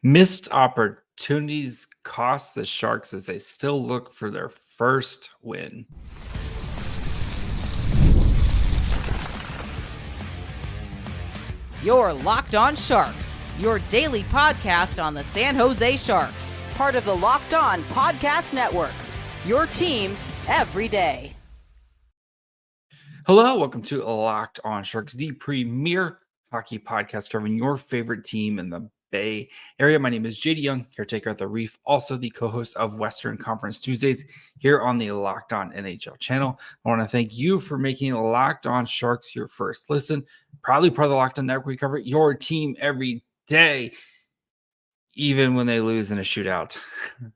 Missed opportunities cost the Sharks as they still look for their first win. You're Locked On Sharks, your daily podcast on the San Jose Sharks, part of the Locked On Podcast Network, your team every day. Hello, welcome to Locked On Sharks, the premier hockey podcast covering your favorite team in the Bay Area. My name is JD Young, caretaker at the Reef, also the co-host of Western Conference Tuesdays here on the Locked On NHL channel. I want to thank you for making Locked On Sharks your first listen. Proudly part of the Locked On Network, we cover your team every day, even when they lose in a shootout.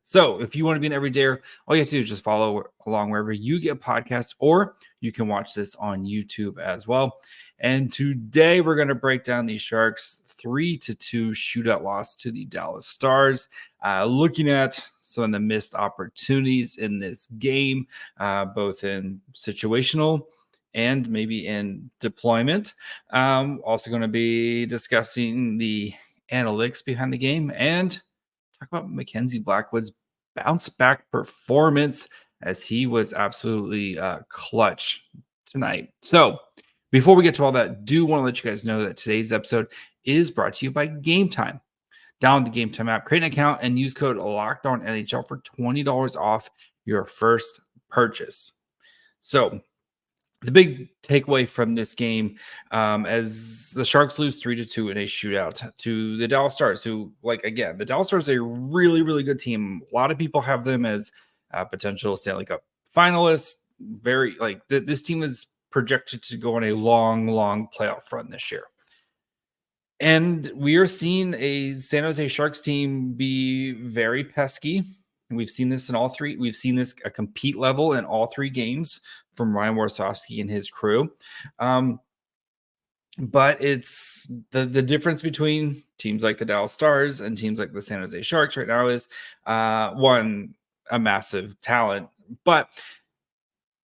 So if you want to be an everydayer, all you have to do is just follow along wherever you get podcasts, or you can watch this on YouTube as well. And today we're going to break down the Sharks 3-2 shootout loss to the Dallas Stars, looking at some of the missed opportunities in this game, both in situational and maybe in deployment. Also going to be discussing the analytics behind the game and talk about Mackenzie Blackwood's bounce back performance as he was absolutely clutch tonight. So before we get to all that, do want to let you guys know that today's episode is brought to you by Game Time. Download the Game Time app, create an account, and use code LOCKEDONNHL for $20 off your first purchase. So the big takeaway from this game, as the Sharks lose 3-2 in a shootout to the Dallas Stars, who, the Dallas Stars are a really, really good team. A lot of people have them as potential Stanley Cup finalists. This team is projected to go on a long, long playoff run this year. And we are seeing a San Jose Sharks team be very pesky. And we've seen this in all three. We've seen this a compete level in all three games from Ryan Warsofsky and his crew. But it's the difference between teams like the Dallas Stars and teams like the San Jose Sharks right now is one, a massive talent, but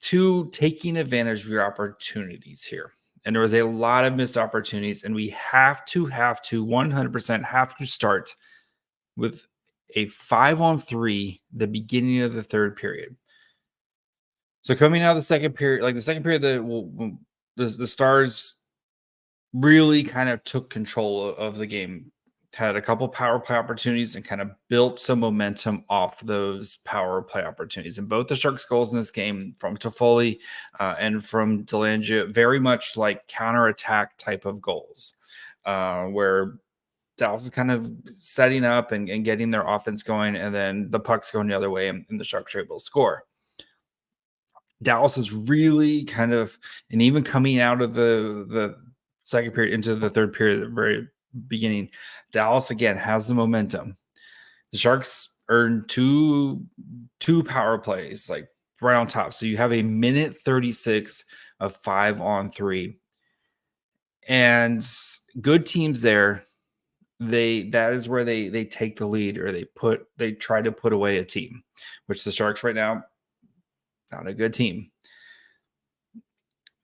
two, taking advantage of your opportunities here. And there was a lot of missed opportunities, and we have to 100% have to start with a 5-on-3, the beginning of the third period. So coming out of the second period, the Stars really kind of took control of the game, had a couple power play opportunities and kind of built some momentum off those power play opportunities. And both the Sharks goals in this game from Toffoli and from Delangea, very much like counterattack type of goals, where Dallas is kind of setting up and getting their offense going, and then the puck's going the other way, and the Sharks are able to score. Dallas is really kind of, and even coming out of the second period into the third period at the very beginning, Dallas again has the momentum. The Sharks earned two power plays like right on top. So you have a minute 36 of 5-on-3. And good teams there, that is where they take the lead, or they try to put away a team, which the Sharks right now, not a good team.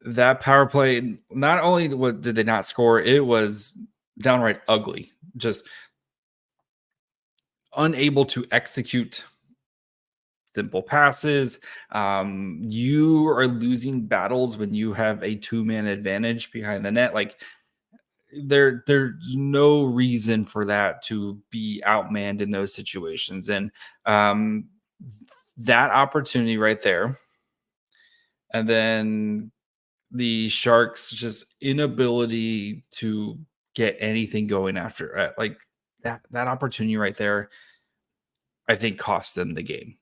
That power play, not only did they not score, it was downright ugly. Just unable to execute simple passes. You are losing battles when you have a two-man advantage behind the net. There's no reason for that to be outmanned in those situations. And that opportunity right there, and then the Sharks' just inability to get anything going after that opportunity right there, I think cost them the game.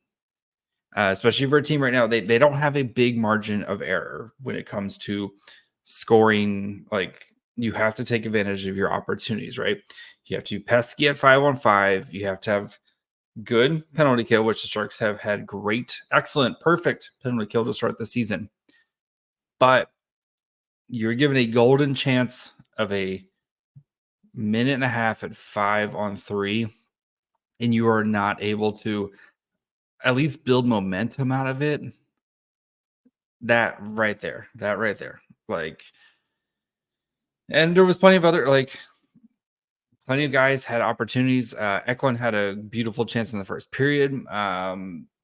Especially for a team right now, they don't have a big margin of error when it comes to scoring. You have to take advantage of your opportunities, right? You have to be pesky at 5-on-5. You have to have good penalty kill, which the Sharks have had great, excellent, perfect penalty kill to start the season. But you're given a golden chance of a minute and a half at 5-on-3, and you are not able to at least build momentum out of it. That right there. And there was plenty of other plenty of guys had opportunities. Eklund had a beautiful chance in the first period.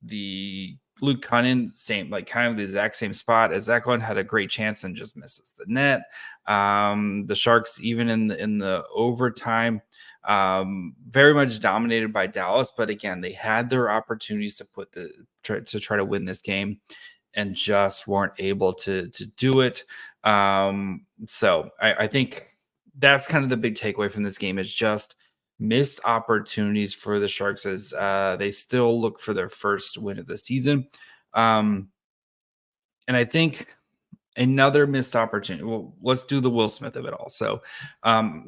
The Luke Cunnin, same, like kind of the exact same spot as Eklund, had a great chance and just misses the net. The Sharks, even in the overtime, very much dominated by Dallas, but again, they had their opportunities to try to win this game and just weren't able to do it. So I think that's kind of the big takeaway from this game, is just missed opportunities for the Sharks as they still look for their first win of the season. And I think another missed opportunity. Well, let's do the Will Smith of it all. So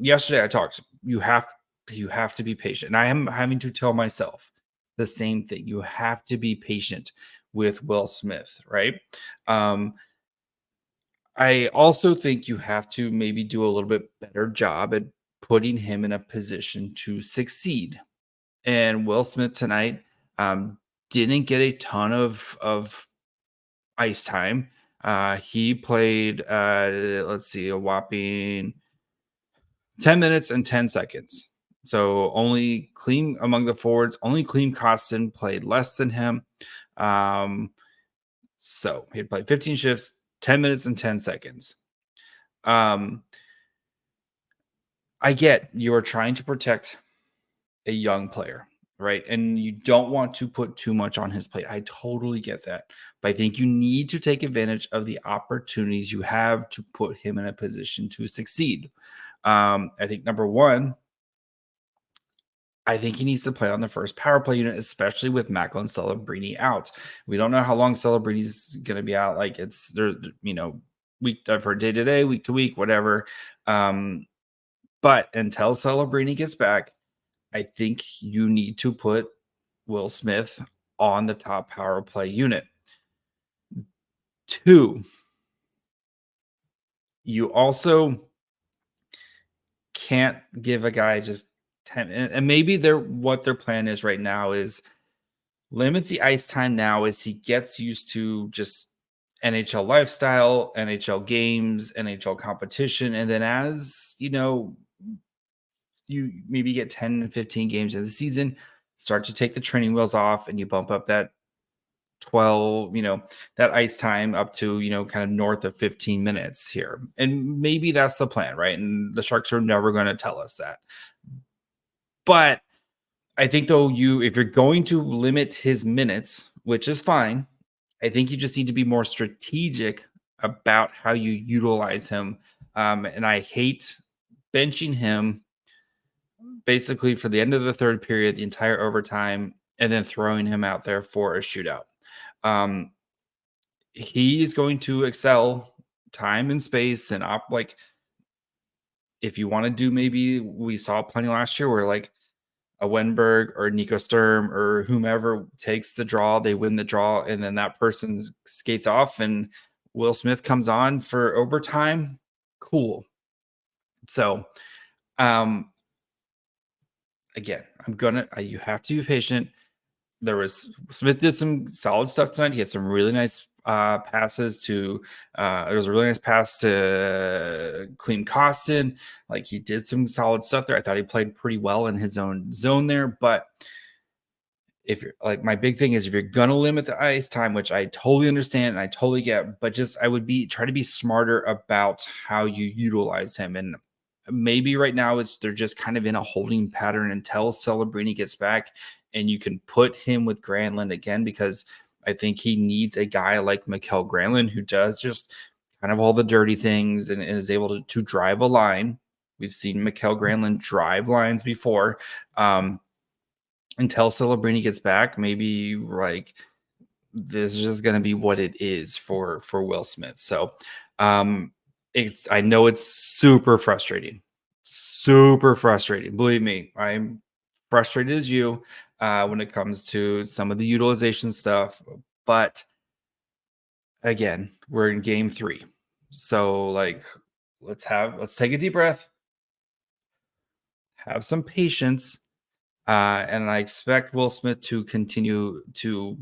yesterday I talked, you have to be patient. And I am having to tell myself the same thing. You have to be patient with Will Smith, right? I also think you have to maybe do a little bit better job at putting him in a position to succeed. And Will Smith tonight didn't get a ton of ice time. He played, let's see, a whopping 10 minutes and 10 seconds. So only Clean among the forwards, only Clean Costin played less than him. So he had played 15 shifts, 10 minutes and 10 seconds. I get you are trying to protect a young player, right? And you don't want to put too much on his plate. I totally get that. But I think you need to take advantage of the opportunities you have to put him in a position to succeed. I think number one, I think he needs to play on the first power play unit, especially with Mikael and Celebrini out. We don't know how long Celebrini's going to be out. Like it's there, week for day to day, week to week, whatever. But until Celebrini gets back, I think you need to put Will Smith on the top power play unit. 2, you also can't give a guy just 10, and maybe what their plan is right now is limit the ice time now as he gets used to just NHL lifestyle, NHL games, NHL competition. And then as you maybe get 10 and 15 games in the season, start to take the training wheels off and you bump up that 12, that ice time up to, kind of north of 15 minutes here. And maybe that's the plan, right? And the Sharks are never going to tell us that. But I think though if you're going to limit his minutes, which is fine, I think you just need to be more strategic about how you utilize him. And I hate benching him basically for the end of the third period, the entire overtime, and then throwing him out there for a shootout. He is going to excel time and space and if you want to do, maybe we saw plenty last year where like a Wenberg or Nico Sturm or whomever takes the draw, they win the draw, and then that person skates off and Will Smith comes on for overtime. Cool. So, again, you have to be patient. Smith did some solid stuff tonight. He had some really nice passes to there was a really nice pass to Clean Costin. Like he did some solid stuff there. I thought he played pretty well in his own zone there. But if you're like, my big thing is if you're gonna limit the ice time, which I totally understand and I totally get, but just I would try to be smarter about how you utilize him. And maybe right now they're just kind of in a holding pattern until Celebrini gets back and you can put him with Granlund again, because I think he needs a guy like Mikael Granlund who does just kind of all the dirty things and is able to drive a line. We've seen Mikael Granlund drive lines before. Until Celebrini gets back, maybe like this is just going to be what it is for Will Smith. So I know it's super frustrating. Believe me, I'm frustrated as you when it comes to some of the utilization stuff. But again, we're in game 3. So like, let's take a deep breath, have some patience. And I expect Will Smith to continue to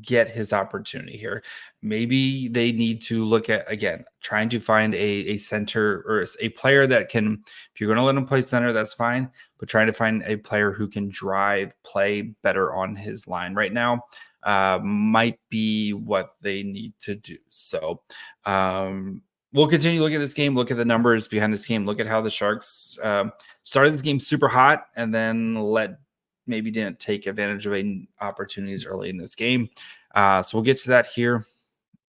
get his opportunity here. Maybe they need to look at, again, trying to find a center or a player that can, if you're going to let him play center, that's fine, but trying to find a player who can drive play better on his line right now might be what they need to do. So we'll continue looking at this game, look at the numbers behind this game, look at how the Sharks started this game super hot and then maybe didn't take advantage of opportunities early in this game. So we'll get to that here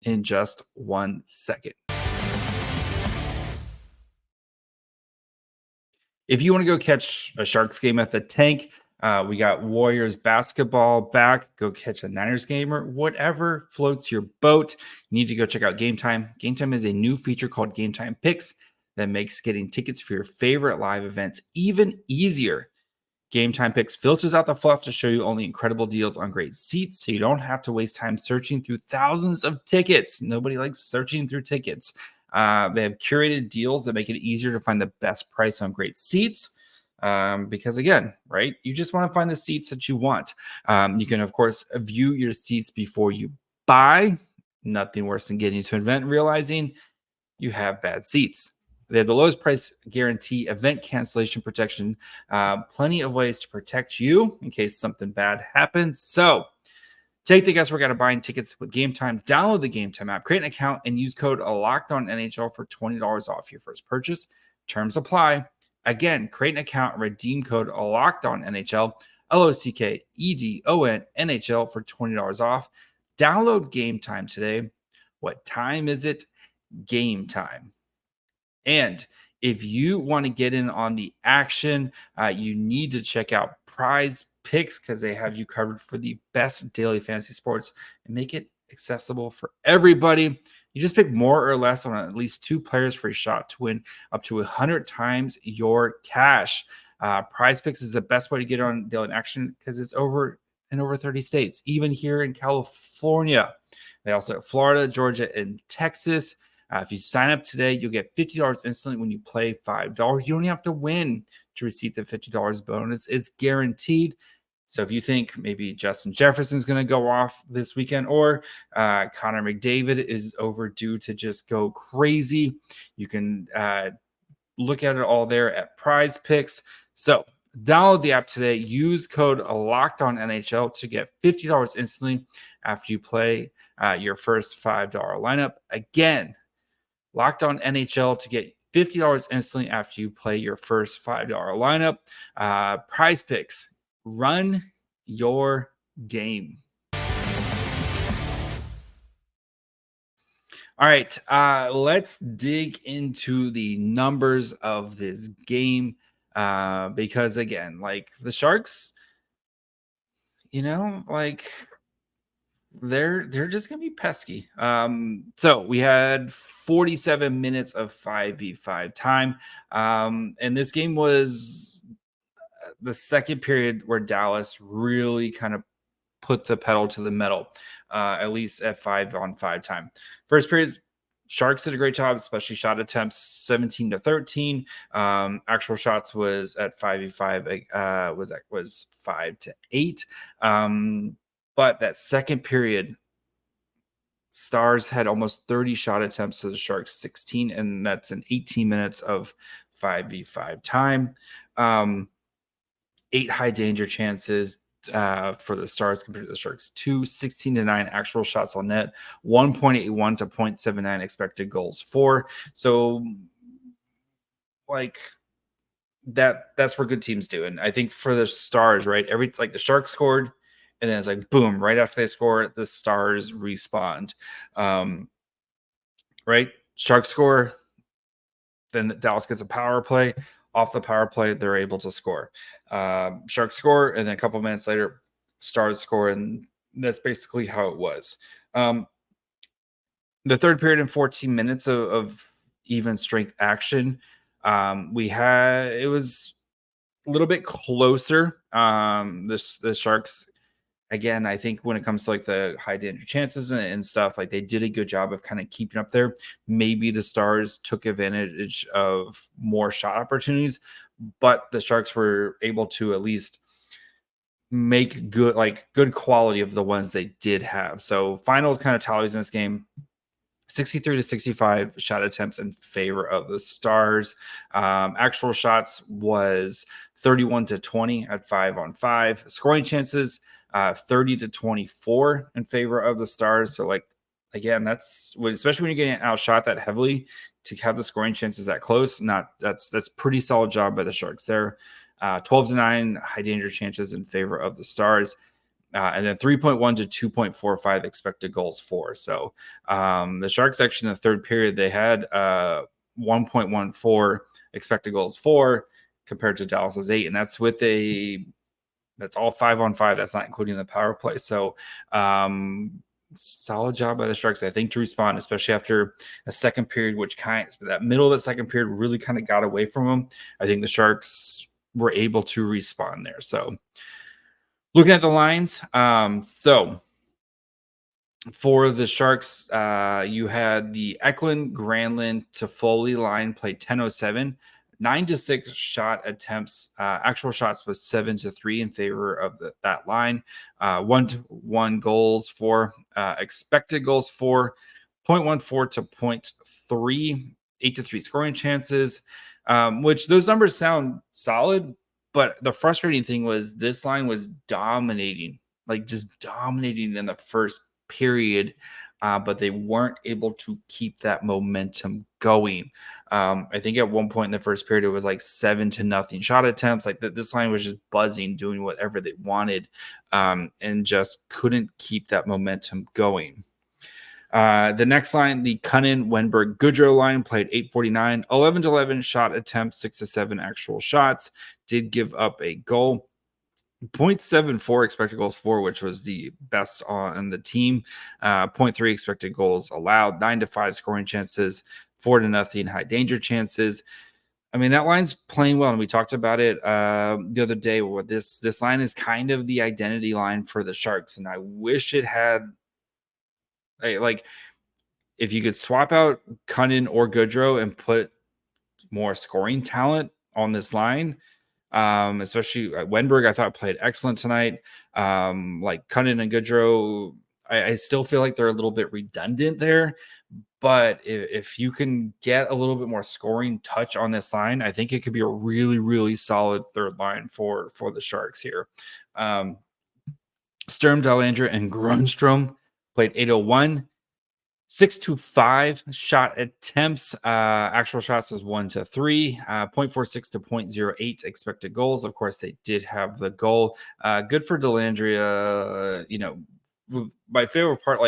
in just 1 second. If you want to go catch a Sharks game at the Tank, we got Warriors basketball back. Go catch a Niners game or whatever floats your boat. You need to go check out Game Time. Game Time is a new feature called Game Time Picks that makes getting tickets for your favorite live events even easier. Game Time Picks filters out the fluff to show you only incredible deals on great seats, so you don't have to waste time searching through thousands of tickets. Nobody likes searching through tickets. They have curated deals that make it easier to find the best price on great seats. Because again, right, you just want to find the seats that you want. You can, of course, view your seats before you buy. Nothing worse than getting to an event and realizing you have bad seats. They have the lowest price guarantee, event cancellation protection, plenty of ways to protect you in case something bad happens. So take the guesswork out of buying tickets with Game Time. Download the Game Time app, create an account, and use code LOCKEDONNHL for $20 off your first purchase. Terms apply. Again, create an account and redeem code LOCKEDONNHL, LOCKEDON NHL for $20 off. Download Game Time today. What time is it? Game time. And if you want to get in on the action, you need to check out Prize Picks because they have you covered for the best daily fantasy sports and make it accessible for everybody. You just pick more or less on at least 2 players for a shot to win up to 100 times your cash. Prize Picks is the best way to get on daily action because it's over 30 states, even here in California. They also have Florida, Georgia, and Texas. If you sign up today, you'll get $50 instantly when you play $5. You don't have to win to receive the $50 bonus. It's guaranteed. So if you think maybe Justin Jefferson is going to go off this weekend or Connor McDavid is overdue to just go crazy, you can look at it all there at Prize Picks. So download the app today. Use code LOCKEDONNHL to get $50 instantly after you play your first $5 lineup. Again, Locked On NHL to get $50 instantly after you play your first $5 lineup. Prize Picks. Run your game. All right, let's dig into the numbers of this game because, again, like the Sharks, they're just gonna be pesky. So we had 47 minutes of 5v5 time. And this game was the second period where Dallas really kind of put the pedal to the metal, at least at 5-on-5 time. First period, Sharks did a great job, especially shot attempts 17-13. Actual shots was at 5v5 was 5-8. But that second period, Stars had almost 30 shot attempts to the Sharks 16, and that's in 18 minutes of 5v5 time. 8 high danger chances for the Stars compared to the Sharks. 16-9 actual shots on net, 1.81 to 0.79 expected goals for. So, that's where good teams do. And I think for the Stars, right, the Sharks scored, and then it's like, boom, right after they score, the Stars respawned. Right? Sharks score, then Dallas gets a power play. Off the power play, they're able to score. Sharks score, and then a couple minutes later, Stars score, and that's basically how it was. The third period and 14 minutes of even strength action, it was a little bit closer. The Sharks, again, I think when it comes to the high danger chances and stuff, they did a good job of kind of keeping up there. Maybe the Stars took advantage of more shot opportunities, but the Sharks were able to at least make good quality of the ones they did have. So final kind of tallies in this game: 63 to 65 shot attempts in favor of the Stars. Actual shots was 31 to 20 at 5-on-5. Scoring chances, 30 to 24 in favor of the Stars. So, like, again, that's especially when you're getting outshot that heavily, to have the scoring chances that close. That's pretty solid job by the Sharks there. 12 to 9 high danger chances in favor of the Stars. And then 3.1 to 2.45 expected goals for. So the Sharks actually in the third period, they had 1.14 expected goals for compared to Dallas's 8. And that's that's all 5-on-5. That's not including the power play. So solid job by the Sharks, I think, to respond, especially after a second period, that middle of that second period really kind of got away from them. I think the Sharks were able to respond there. So looking at the lines, so for the Sharks, you had the Eklund, Granlund, Toffoli line played 10-07, 9 to 6 shot attempts. Actual shots was 7 to 3 in favor of that line. 1-1 goals for, expected goals for, 0.14 to 0.3, 8 to 3 scoring chances. Which those numbers sound solid, but the frustrating thing was this line was dominating in the first period, but they weren't able to keep that momentum going. I think at one point in the first period, it was like 7-0 shot attempts. Like this line was just buzzing, doing whatever they wanted, and just couldn't keep that momentum going. The next line, the Cunnin, Wenberg, Goodrow line played 8:49, 11-11 shot attempts, 6-7 actual shots, did give up a goal. 0.74 expected goals for, which was the best on the team. 0.3 expected goals allowed, 9 to 5 scoring chances, 4-0 high danger chances. I mean, that line's playing well, and we talked about it the other day. Where this line is kind of the identity line for the Sharks, and I wish it had. Like, if you could swap out Cunnin or Goodrow and put more scoring talent on this line, especially Wenberg, I thought played excellent tonight. Like Cunnin and Goodrow, I still feel like they're a little bit redundant there. But if you can get a little bit more scoring touch on this line, I think it could be a really, really solid third line for the Sharks here. Sturm, Dellandrea, and Grundstrom played 8:01, 6-5 shot attempts. Actual shots was 1 to 3, 0.46 to 0.08 expected goals. Of course, they did have the goal. Good for Dellandrea. My favorite part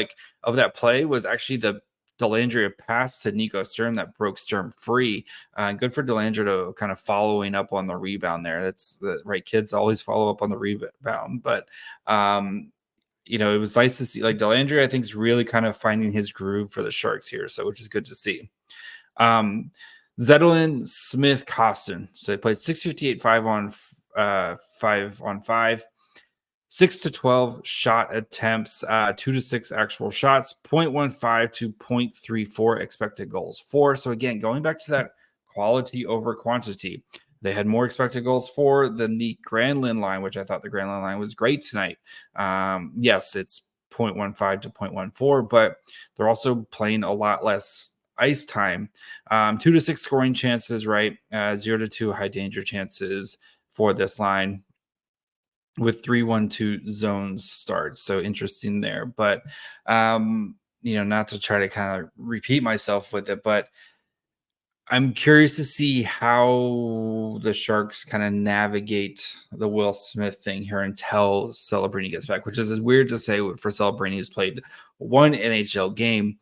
of that play was actually the Dellandrea pass to Nico Sturm that broke Sturm free. Good for Dellandrea to kind of following up on the rebound there. That's the right. Kids always follow up on the rebound, but it was nice to see Dellandrea, I think, is really kind of finding his groove for the Sharks here. So, which is good to see. Zetterlund, Smith, Costin. So they played 6:58, 5-on-5, 6-12 shot attempts, 2 to 6 actual shots, 0.15 to 0.34 expected goals for. So again, going back to that quality over quantity. They had more expected goals for than the Granlund line, which I thought the Granlund line was great tonight. Yes, it's 0.15 to 0.14, but they're also playing a lot less ice time. 2 to 6 scoring chances, right? 0 to 2 high danger chances for this line with 3-1-2 zones starts. So interesting there. But, not to try to kind of repeat myself with it, but I'm curious to see how the Sharks kind of navigate the Will Smith thing here until Celebrini gets back, which is weird to say for Celebrini, who's played one NHL game.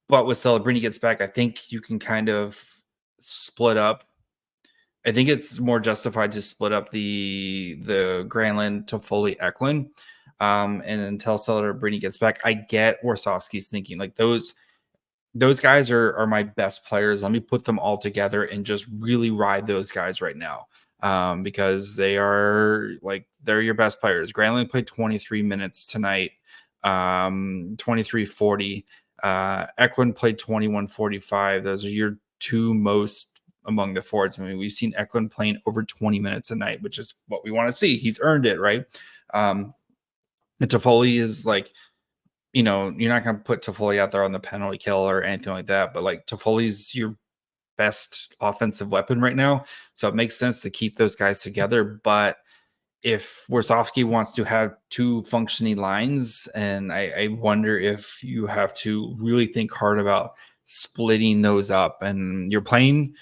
But with Celebrini gets back, I think you can kind of split up. I think it's more justified to split up the Granlund, Toffoli, Eklund. And until Celebrini gets back, I get Warsawski's thinking like those guys are my best players. Let me put them all together and just really ride those guys right now, because they're your best players. Granlund played 23 minutes tonight, 23:40. Eklund played 21:45. Those are your two most among the forwards. I mean, we've seen Eklund playing over 20 minutes a night, which is what we want to see. He's earned it, right? And Toffoli is like, you're not going to put Toffoli out there on the penalty kill or anything like that, but like Toffoli's your best offensive weapon right now. So it makes sense to keep those guys together. But if Warsofsky wants to have two functioning lines, and I wonder if you have to really think hard about splitting those up. And you're playing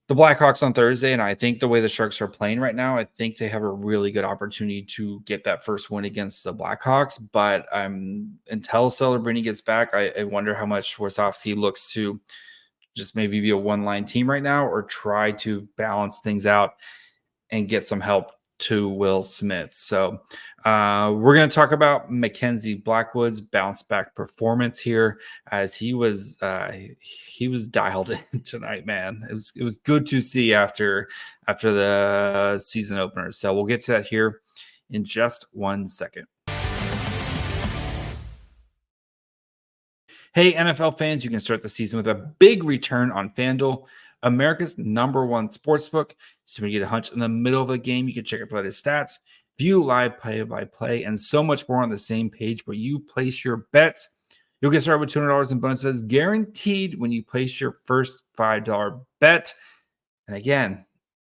the Blackhawks on Thursday, and I think the way the Sharks are playing right now, I think they have a really good opportunity to get that first win against the Blackhawks. But until Celebrini gets back, I wonder how much Warsofsky looks to just maybe be a one-line team right now, or try to balance things out and get some help to Will Smith. So we're going to talk about Mackenzie Blackwood's bounce back performance here, as he was dialed in tonight, man. It was good to see after the season opener. So we'll get to that here in just 1 second. Hey, NFL fans, you can start the season with a big return on FanDuel, America's #1 sportsbook. So when you get a hunch in the middle of the game, you can check out the latest stats, view live play-by-play, and so much more on the same page where you place your bets. You'll get started with $200 in bonus bets guaranteed when you place your first $5 bet. And again,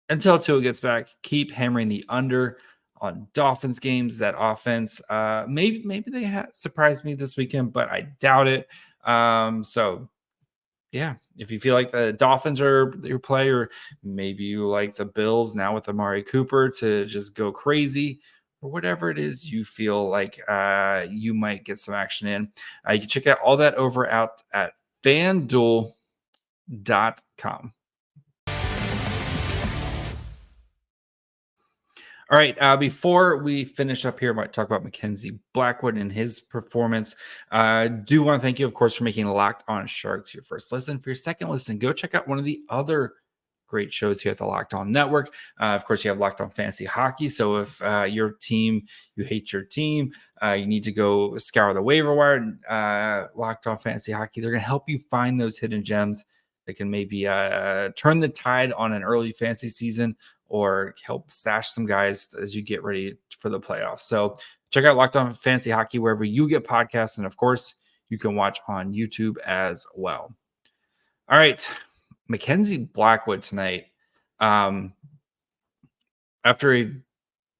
until Tua gets back, keep hammering the under on Dolphins games. That offense, maybe they surprised me this weekend, but I doubt it. So yeah, if you feel like the Dolphins are your play, or maybe you like the Bills now with Amari Cooper to just go crazy, or whatever it is you feel like you might get some action in, you can check out all that over out at FanDuel.com. All right, before we finish up here, I might talk about Mackenzie Blackwood and his performance. I do want to thank you, of course, for making Locked On Sharks your first listen. For your second listen, go check out one of the other great shows here at the Locked On Network. Of course, you have Locked On Fantasy Hockey. So if your team, you hate your team, you need to go scour the waiver wire, Locked On Fantasy Hockey, they're going to help you find those hidden gems that can maybe turn the tide on an early fantasy season, or help stash some guys as you get ready for the playoffs. So check out Locked On Fantasy Hockey wherever you get podcasts. And of course, you can watch on YouTube as well. All right, Mackenzie Blackwood tonight. After a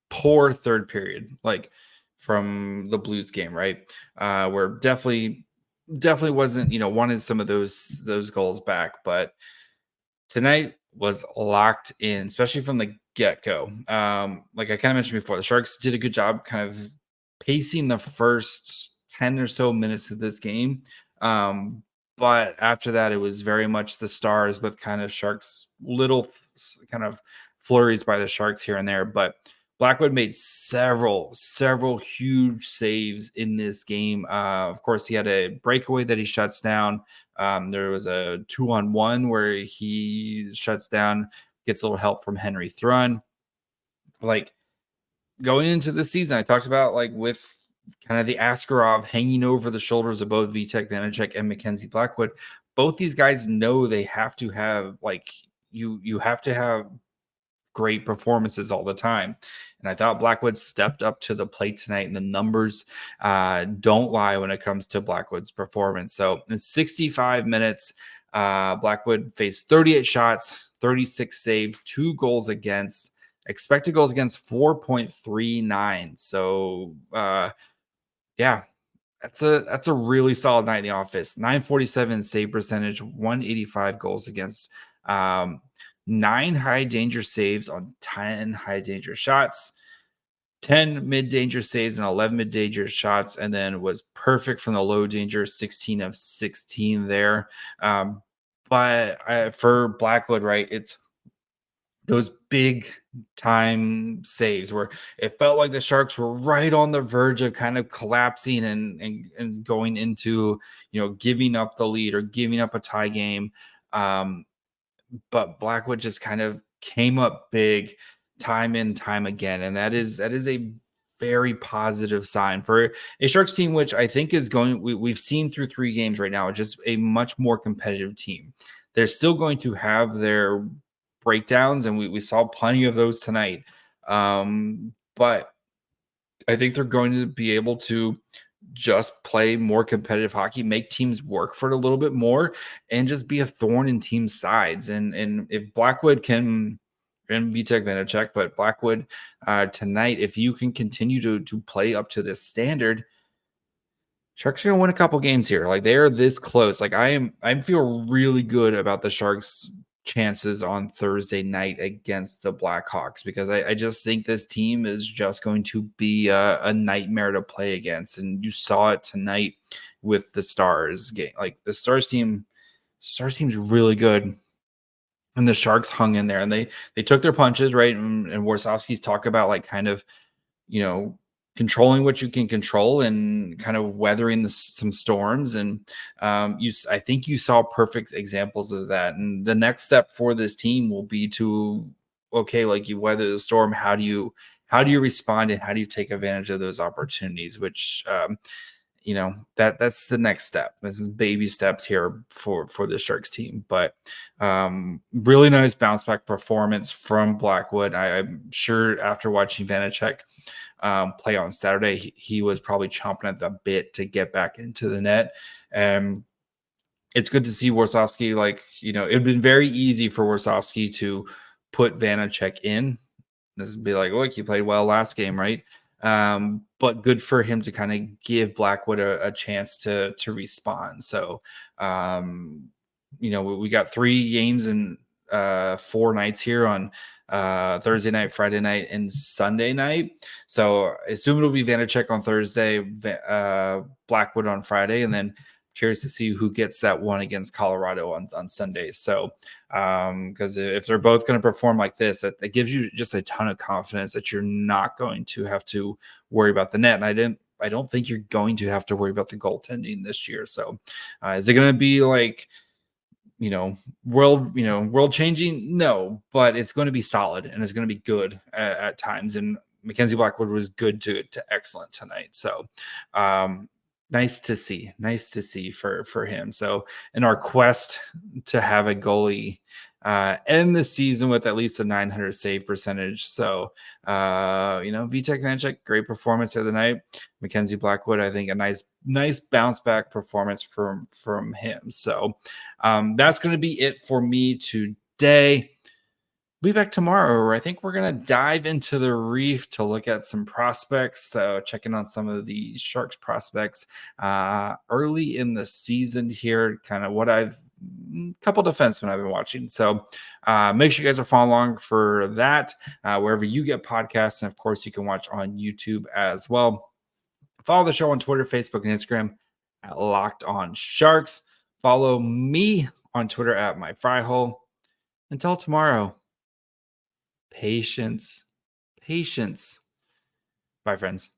poor third period, like from the Blues game, right? Where definitely wasn't, wanted some of those goals back. But tonight was locked in, especially from the get-go. Like I kind of mentioned before, the Sharks did a good job kind of pacing the first 10 or so minutes of this game. But after that, it was very much the Stars with kind of Sharks, little kind of flurries by the Sharks here and there. But Blackwood made several huge saves in this game. Of course, he had a breakaway that he shuts down. There was a 2-on-1 where he shuts down, gets a little help from Henry Thrun. Like going into the season, I talked about like with kind of the Askarov hanging over the shoulders of both Vitek Vanacek and Mackenzie Blackwood. Both these guys know they have to have you have to have great performances all the time. And I thought Blackwood stepped up to the plate tonight, and the numbers don't lie when it comes to Blackwood's performance. So in 65 minutes, Blackwood faced 38 shots, 36 saves, 2 goals against, expected goals against 4.39. So yeah, that's a really solid night in the office. 947 save percentage, 185 goals against, 9 high danger saves on 10 high danger shots, 10 mid danger saves and 11 mid danger shots, and then was perfect from the low danger, 16 of 16 there. But for Blackwood, right, it's those big time saves where it felt like the Sharks were right on the verge of kind of collapsing and going into, giving up the lead or giving up a tie game. But Blackwood just kind of came up big time and time again. And that is a very positive sign for a Sharks team, which I think is we've seen through 3 games right now, just a much more competitive team. they're still going to have their breakdowns, and we saw plenty of those tonight. But I think they're going to be able to just play more competitive hockey, make teams work for it a little bit more, and just be a thorn in team sides. And if Blackwood can, and Vitek Vanacek, but Blackwood tonight, if you can continue to play up to this standard, Sharks are going to win a couple games here. Like, they are this close. Like, I feel really good about the Sharks' chances on Thursday night against the Blackhawks, because I just think this team is just going to be a nightmare to play against. And you saw it tonight with the Stars game. Like, the Stars team's really good. And the Sharks hung in there, and they took their punches, right? And Warsawski's talk about, like, kind of, controlling what you can control and kind of weathering some storms. And I think you saw perfect examples of that. And the next step for this team will be to, okay, like, you weather the storm. How do you respond, and how do you take advantage of those opportunities? Which, that's the next step. This is baby steps here for the Sharks team. But really nice bounce back performance from Blackwood. I'm sure after watching Vanacek play on Saturday, he was probably chomping at the bit to get back into the net. And it's good to see Warsawski. Like, it'd been very easy for Warsawski to put Vanacek in. This would be like, look, you played well last game, right? But good for him to kind of give Blackwood a chance to respond. So, we got 3 games and 4 nights here on Thursday night, Friday night, and Sunday night. So I assume it'll be Vanacek on Thursday, Blackwood on Friday, and then curious to see who gets that one against Colorado on Sunday. So because if they're both going to perform like this, that gives you just a ton of confidence that you're not going to have to worry about the net. And I don't think you're going to have to worry about the goaltending this year. So is it going to be like, world changing? No, but it's going to be solid, and it's going to be good at times. And Mackenzie Blackwood was good to excellent tonight. So nice to see for him. So in our quest to have a goalie end the season with at least a 900 save percentage. So, Vitek Vanacek, great performance the other night. Mackenzie Blackwood, I think a nice bounce back performance from him. So that's going to be it for me today. We'll be back tomorrow, where I think we're going to dive into the Reef to look at some prospects. So checking on some of the Sharks prospects early in the season here, kind of what couple defensemen I've been watching. So make sure you guys are following along for that, wherever you get podcasts. And of course, you can watch on YouTube as well. Follow the show on Twitter, Facebook, and Instagram at Locked On Sharks. Follow me on Twitter at MyFryHole. Until tomorrow, patience. Bye, friends.